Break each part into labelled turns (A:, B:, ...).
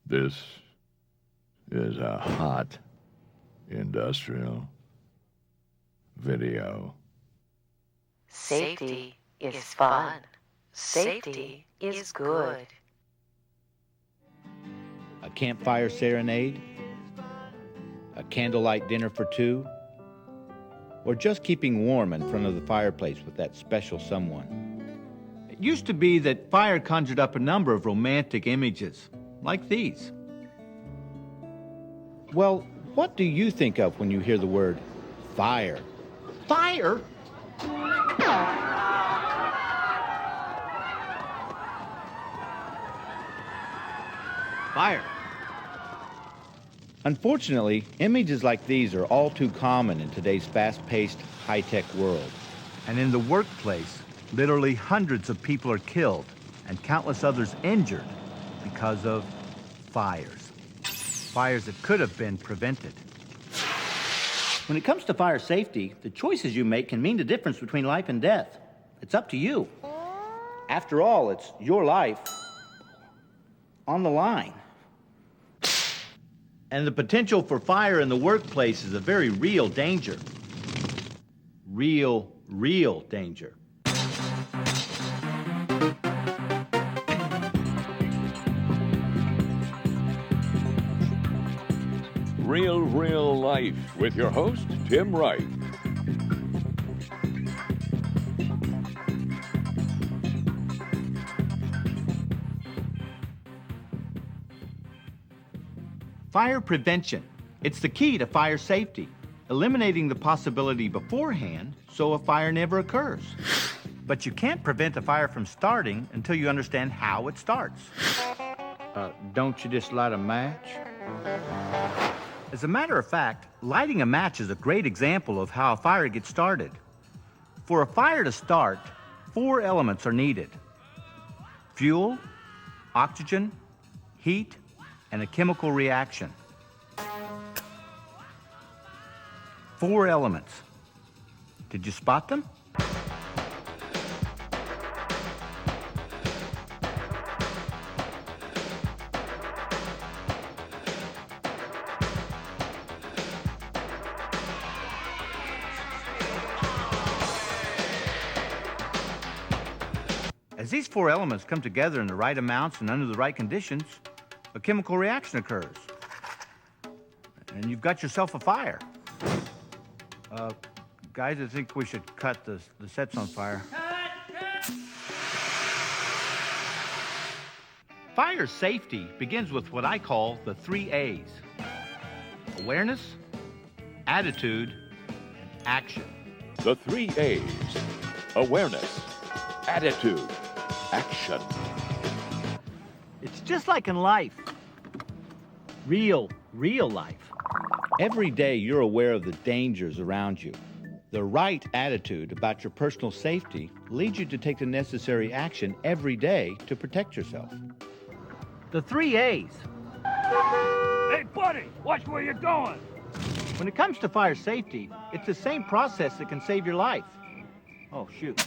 A: This is a hot industrial video.
B: Safety is fun. Safety is good.
C: A campfire serenade? A candlelight dinner for two? Or just keeping warm in front of the fireplace with that special someone?
D: It used to be that fire conjured up a number of romantic images, like these.
C: Well, what do you think of when you hear the word fire?
D: Fire? Fire.
C: Unfortunately, images like these are all too common in today's fast-paced, high-tech world.
D: And in the workplace, literally hundreds of people are killed and countless others injured because of fires. Fires that could have been prevented.
E: When it comes to fire safety, the choices you make can mean the difference between life and death. It's up to you. After all, it's your life on the line.
D: And the potential for fire in the workplace is a very real danger. Real danger.
A: Real life with your host, Tim Wright.
D: Fire prevention. It's the key to fire safety, eliminating the possibility beforehand so a fire never occurs. But you can't prevent a fire from starting until you understand how it starts.
C: Don't you just light a match?
D: As a matter of fact, lighting a match is a great example of how a fire gets started. For a fire to start, 4 elements are needed: fuel, oxygen, heat, and a chemical reaction. 4 elements. Did you spot them? As these 4 elements come together in the right amounts and under the right conditions, a chemical reaction occurs. And you've got yourself a fire. Guys, I think we should cut the sets on fire. Fire safety begins with what I call the 3 A's. Awareness, attitude, and action.
A: The 3 A's. Awareness, attitude, action.
E: It's just like in life. Real life.
C: Every day you're aware of the dangers around you. The right attitude about your personal safety leads you to take the necessary action every day to protect yourself.
E: The 3 A's.
F: Hey, buddy, watch where you're going.
E: When it comes to fire safety, it's the same process that can save your life. Oh, shoot.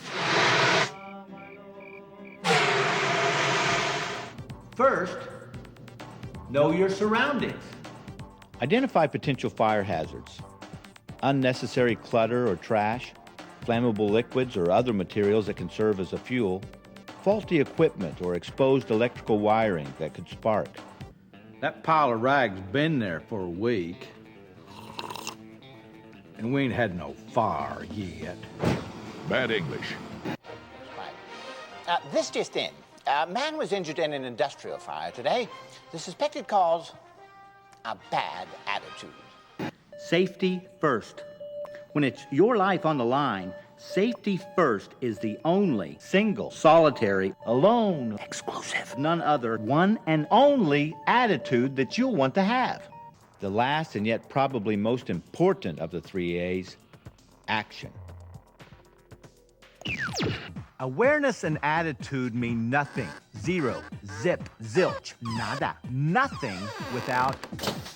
D: First, know your surroundings.
C: Identify potential fire hazards. Unnecessary clutter or trash, flammable liquids or other materials that can serve as a fuel, faulty equipment or exposed electrical wiring that could spark.
D: That pile of rags been there for a week, and we ain't had no fire yet.
A: Bad English.
G: This just in. A man was injured in an industrial fire today. The suspected cause, a bad attitude.
E: Safety first. When it's your life on the line, safety first is the only, single, solitary, alone, exclusive, none other, one and only attitude that you'll want to have.
C: The last and yet probably most important of the 3 A's, action.
D: Awareness and attitude mean nothing. Zero, zip, zilch, nada. Nothing without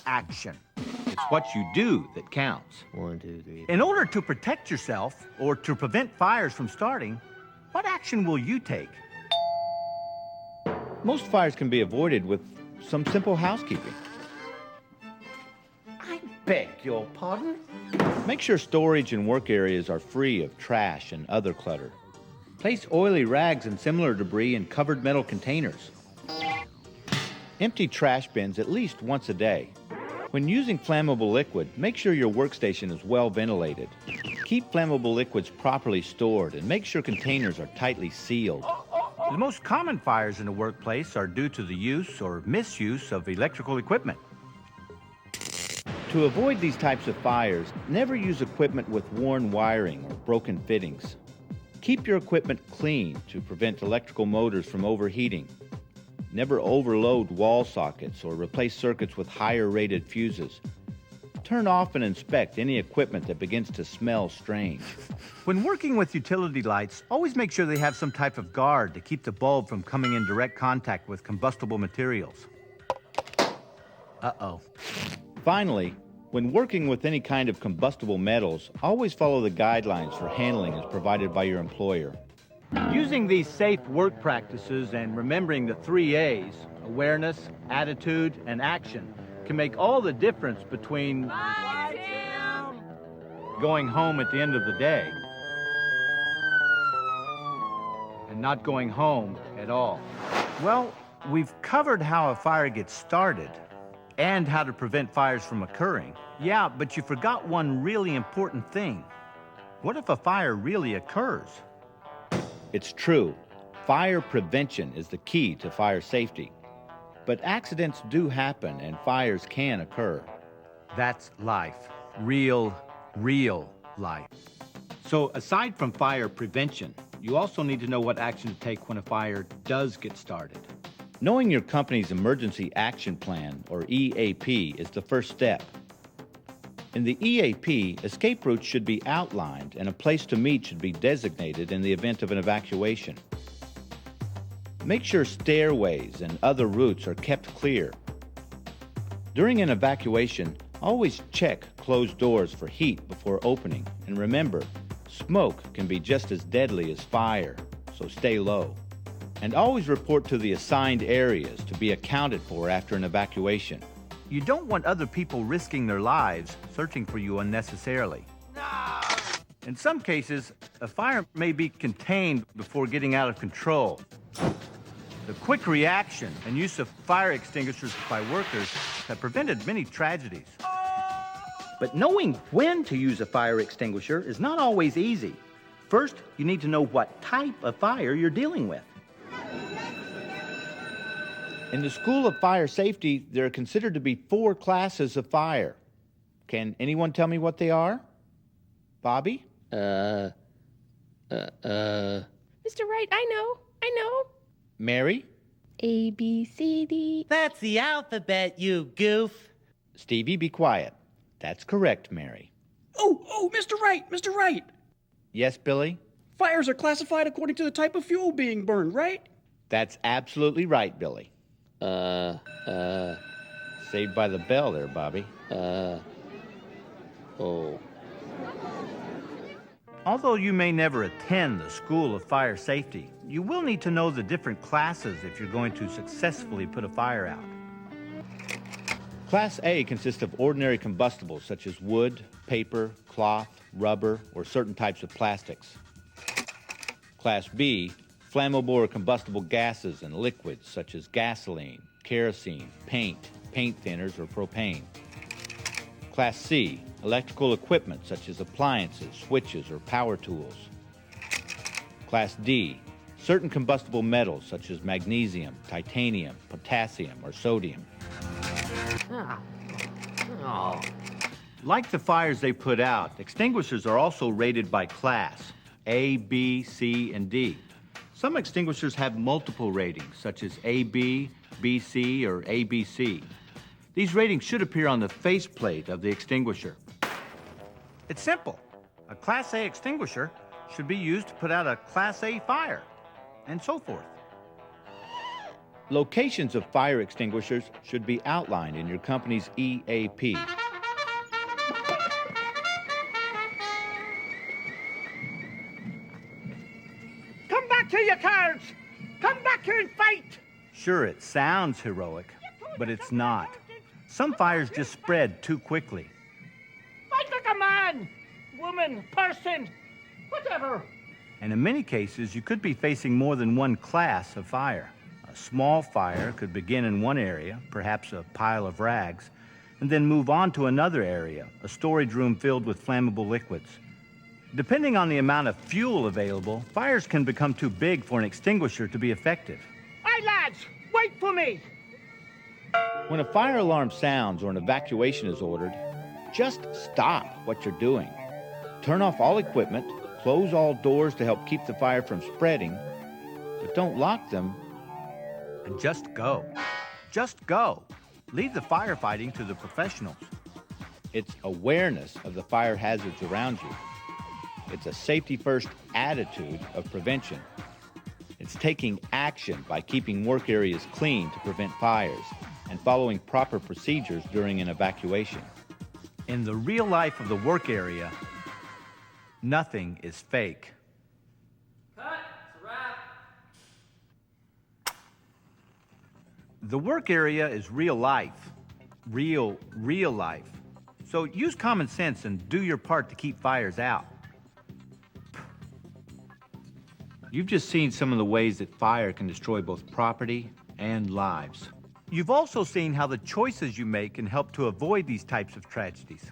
D: action. It's what you do that counts.
H: 1, 2, 3.
D: In order to protect yourself or to prevent fires from starting, what action will you take?
C: Most fires can be avoided with some simple housekeeping.
E: I beg your pardon?
C: Make sure storage and work areas are free of trash and other clutter.
D: Place oily rags and similar debris in covered metal containers.
C: Empty trash bins at least once a day. When using flammable liquid, make sure your workstation is well ventilated. Keep flammable liquids properly stored and make sure containers are tightly sealed.
D: The most common fires in the workplace are due to the use or misuse of electrical equipment.
C: To avoid these types of fires, never use equipment with worn wiring or broken fittings. Keep your equipment clean to prevent electrical motors from overheating. Never overload wall sockets or replace circuits with higher rated fuses. Turn off and inspect any equipment that begins to smell strange.
D: When working with utility lights, always make sure they have some type of guard to keep the bulb from coming in direct contact with combustible materials. Uh-oh.
C: Finally, when working with any kind of combustible metals, always follow the guidelines for handling as provided by your employer.
D: Using these safe work practices and remembering the 3 A's, awareness, attitude, and action, can make all the difference between going home at the end of the day and not going home at all. Well, we've covered how a fire gets started and how to prevent fires from occurring. Yeah, but you forgot one really important thing. What if a fire really occurs?
C: It's true. Fire prevention is the key to fire safety. But accidents do happen and fires can occur.
D: That's life. Real life. So aside from fire prevention, you also need to know what action to take when a fire does get started.
C: Knowing your company's Emergency Action Plan, or EAP, is the first step. In the EAP, escape routes should be outlined and a place to meet should be designated in the event of an evacuation. Make sure stairways and other routes are kept clear. During an evacuation, always check closed doors for heat before opening, and remember, smoke can be just as deadly as fire, so stay low. And always report to the assigned areas to be accounted for after an evacuation.
D: You don't want other people risking their lives searching for you unnecessarily. In some cases, a fire may be contained before getting out of control. The quick reaction and use of fire extinguishers by workers have prevented many tragedies.
E: But knowing when to use a fire extinguisher is not always easy. First, you need to know what type of fire you're dealing with.
C: In the School of Fire Safety, there are considered to be 4 classes of fire. Can anyone tell me what they are? Bobby?
H: Mr. Wright, I know.
C: Mary?
H: A, B, C, D.
I: That's the alphabet, you goof.
C: Stevie, be quiet. That's correct, Mary.
J: Oh, Mr. Wright.
C: Yes, Billy?
J: Fires are classified according to the type of fuel being burned, right?
C: That's absolutely right, Billy. Saved by the bell there, Bobby.
H: Oh.
D: Although you may never attend the School of Fire Safety, you will need to know the different classes if you're going to successfully put a fire out.
C: Class A consists of ordinary combustibles such as wood, paper, cloth, rubber, or certain types of plastics. Class B, flammable or combustible gases and liquids such as gasoline, kerosene, paint thinners, or propane. Class C, electrical equipment such as appliances, switches, or power tools. Class D, certain combustible metals such as magnesium, titanium, potassium, or sodium.
D: Like the fires they put out, extinguishers are also rated by class, A, B, C, and D. Some extinguishers have multiple ratings, such as AB, BC, or ABC. These ratings should appear on the faceplate of the extinguisher. It's simple. A Class A extinguisher should be used to put out a Class A fire, and so forth.
C: Locations of fire extinguishers should be outlined in your company's EAP.
F: Come back to your cards! Come back here and fight!
D: Sure, it sounds heroic, but it's not. Some fires just spread too quickly.
F: Fight like a man, woman, person, whatever.
D: And in many cases, you could be facing more than one class of fire. A small fire could begin in one area, perhaps a pile of rags, and then move on to another area, a storage room filled with flammable liquids. Depending on the amount of fuel available, fires can become too big for an extinguisher to be effective.
F: Hey, lads, wait for me.
C: When a fire alarm sounds or an evacuation is ordered, just stop what you're doing. Turn off all equipment, close all doors to help keep the fire from spreading, but don't lock them.
D: And just go. Just go. Leave the firefighting to the professionals.
C: It's awareness of the fire hazards around you. It's a safety-first attitude of prevention. It's taking action by keeping work areas clean to prevent fires and following proper procedures during an evacuation.
D: In the real life of the work area, nothing is fake.
F: Cut, it's a wrap.
D: The work area is real life. Real life. So use common sense and do your part to keep fires out. You've just seen some of the ways that fire can destroy both property and lives. You've also seen how the choices you make can help to avoid these types of tragedies.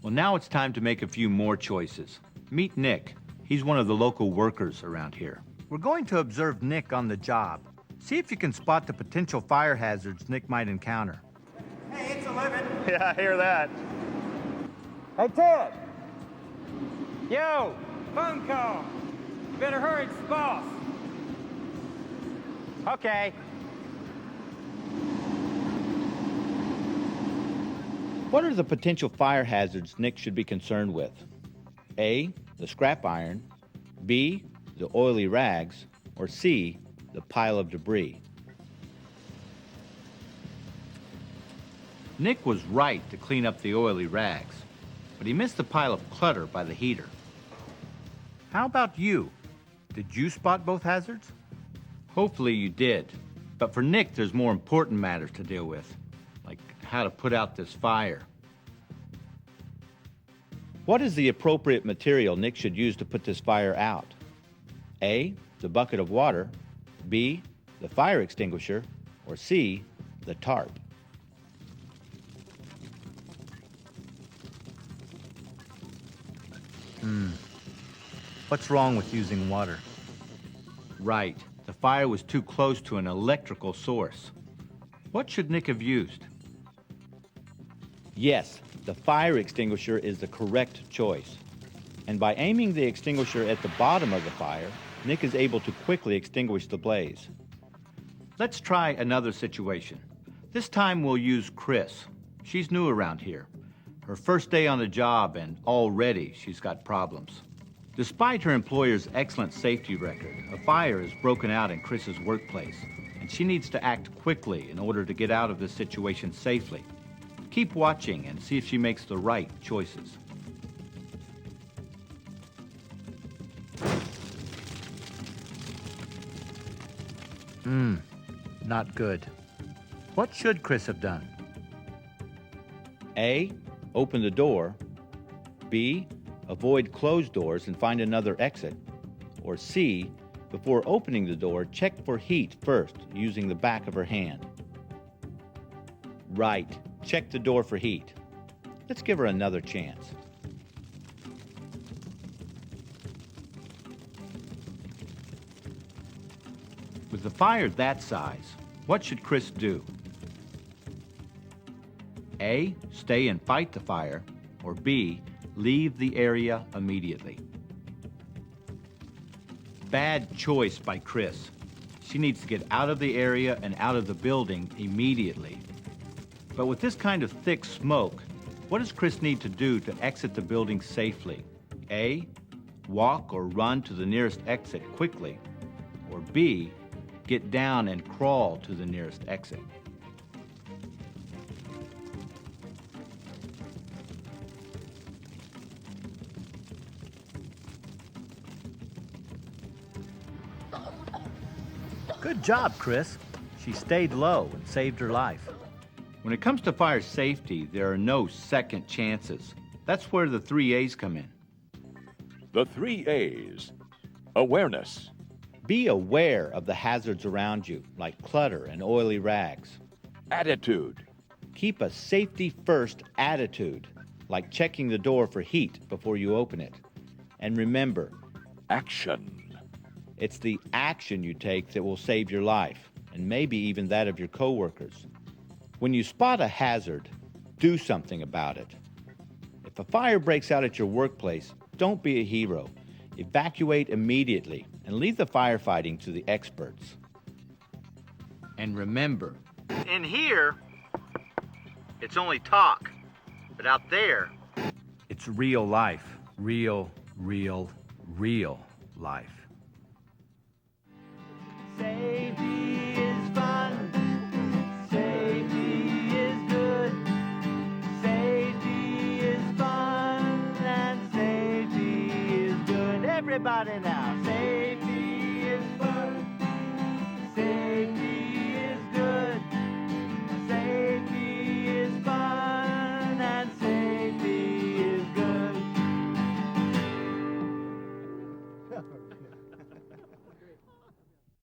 D: Well, now it's time to make a few more choices. Meet Nick. He's one of the local workers around here. We're going to observe Nick on the job. See if you can spot the potential fire hazards Nick might encounter.
K: Hey, it's 11.
L: Yeah, I hear that.
K: Hey, Ted. Yo, phone call. Better hurry, it's the boss. Okay.
C: What are the potential fire hazards Nick should be concerned with? A, the scrap iron, B, the oily rags, or C, the pile of debris?
D: Nick was right to clean up the oily rags, but he missed the pile of clutter by the heater. How about you? Did you spot both hazards? Hopefully you did. But for Nick, there's more important matters to deal with, like how to put out this fire.
C: What is the appropriate material Nick should use to put this fire out? A, the bucket of water, B, the fire extinguisher, or C, the tarp?
D: What's wrong with using water? Right. The fire was too close to an electrical source. What should Nick have used?
C: Yes, the fire extinguisher is the correct choice. And by aiming the extinguisher at the bottom of the fire, Nick is able to quickly extinguish the blaze.
D: Let's try another situation. This time we'll use Chris. She's new around here. Her first day on the job, and already she's got problems. Despite her employer's excellent safety record, a fire has broken out in Chris's workplace, and she needs to act quickly in order to get out of this situation safely. Keep watching and see if she makes the right choices. Not good. What should Chris have done?
C: A, open the door. B, avoid closed doors and find another exit. Or C, before opening the door, check for heat first using the back of her hand. Right, check the door for heat. Let's give her another chance.
D: With the fire that size, what should Chris do? A, stay and fight the fire, or B, leave the area immediately. Bad choice by Chris. She needs to get out of the area and out of the building immediately. But with this kind of thick smoke, what does Chris need to do to exit the building safely? A, walk or run to the nearest exit quickly, or B, get down and crawl to the nearest exit. Good job, Chris. She stayed low and saved her life. When it comes to fire safety, there are no second chances. That's where the 3 A's come in.
A: The 3 A's. Awareness.
C: Be aware of the hazards around you, like clutter and oily rags.
A: Attitude.
C: Keep a safety-first attitude, like checking the door for heat before you open it. And remember,
A: Action.
C: it's the action you take that will save your life, and maybe even that of your coworkers. When you spot a hazard, do something about it. If a fire breaks out at your workplace, don't be a hero. Evacuate immediately and leave the firefighting to the experts.
D: And remember, in here, it's only talk. But out there, it's real life. Real life.
E: Safety is fun. Safety is good. Safety is fun. And safety is good. Everybody now.